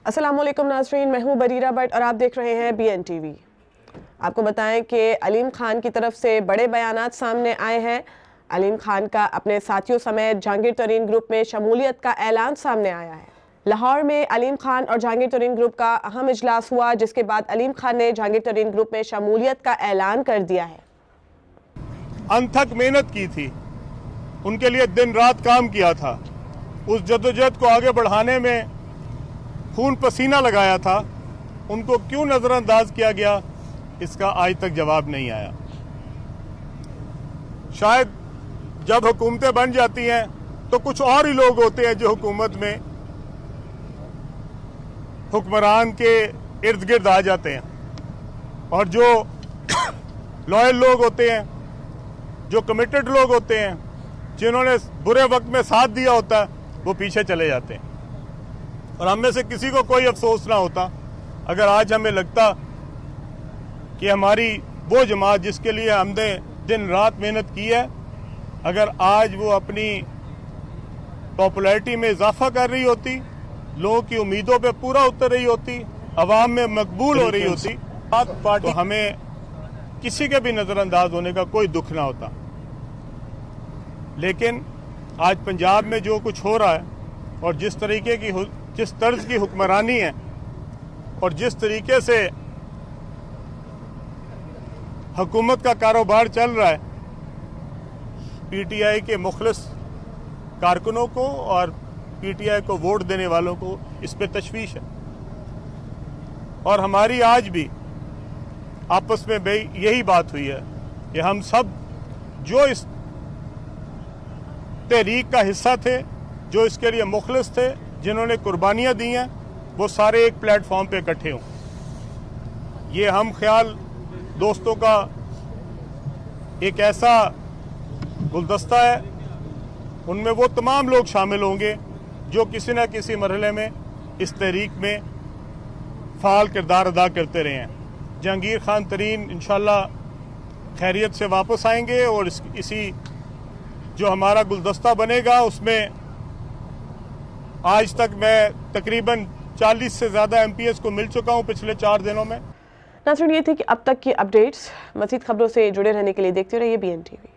अस्सलामुअलैकुम नाज़रीन, मैं हूँ बरीरा भट्ट और आप देख रहे हैं BNTV। आपको बताएं कि अलीम खान की तरफ से बड़े बयानात सामने आए हैं। अलीम खान का अपने साथियों समेत जहांगीर तरीन ग्रुप में शमूलियत का ऐलान सामने आया है। लाहौर में अलीम खान और जहांगीर तरीन ग्रुप का अहम इजलास हुआ, जिसके बाद अलीम खान ने जहांगीर तरीन ग्रुप में शमूलियत का ऐलान कर दिया है। अनथक मेहनत की थी, उनके लिए दिन रात काम किया था, उस जद्दोजहद को आगे बढ़ाने में खून पसीना लगाया था, उनको क्यों नजरअंदाज किया गया, इसका आज तक जवाब नहीं आया। शायद जब हुकूमतें बन जाती हैं तो कुछ और ही लोग होते हैं जो हुकूमत में हुक्मरान के इर्द गिर्द आ जाते हैं, और जो लॉयल लोग होते हैं, जो कमिटेड लोग होते हैं, जिन्होंने बुरे वक्त में साथ दिया होता है, वो पीछे चले जाते हैं। और हम में से किसी को कोई अफसोस ना होता अगर आज हमें लगता कि हमारी वो जमात जिसके लिए हमने दिन रात मेहनत की है, अगर आज वो अपनी पॉपुलैरिटी में इजाफा कर रही होती, लोगों की उम्मीदों पे पूरा उतर रही होती, अवाम में मकबूल हो रही होती, तो हमें किसी के भी नजरअंदाज होने का कोई दुख ना होता। लेकिन आज पंजाब में जो कुछ हो रहा है और जिस तर्ज की हुक्मरानी है और जिस तरीके से हुकूमत का कारोबार चल रहा है, पीटीआई के मुखलिस कारकुनों को और पीटीआई को वोट देने वालों को इस पे तशवीश है। और हमारी आज भी आपस में यही बात हुई है कि हम सब जो इस तहरीक का हिस्सा थे, जो इसके लिए मुखलिस थे, जिन्होंने कुर्बानियां दी हैं, वो सारे एक प्लेटफॉर्म पे इकट्ठे हों। ये हम ख्याल दोस्तों का एक ऐसा गुलदस्ता है, उनमें वो तमाम लोग शामिल होंगे जो किसी न किसी मरहले में इस तहरीक में फ़ाल किरदार अदा करते रहे हैं। जहांगीर खान तरीन इंशाल्लाह खैरियत से वापस आएंगे और इसी जो हमारा गुलदस्ता बनेगा उसमें आज तक मैं तकरीबन 40 से ज़्यादा MPs को मिल चुका हूँ पिछले 4 दिनों में। नाज़रीन, ये थी कि अब तक की अपडेट्स। मज़ीद खबरों से जुड़े रहने के लिए देखते रहिए BNTV।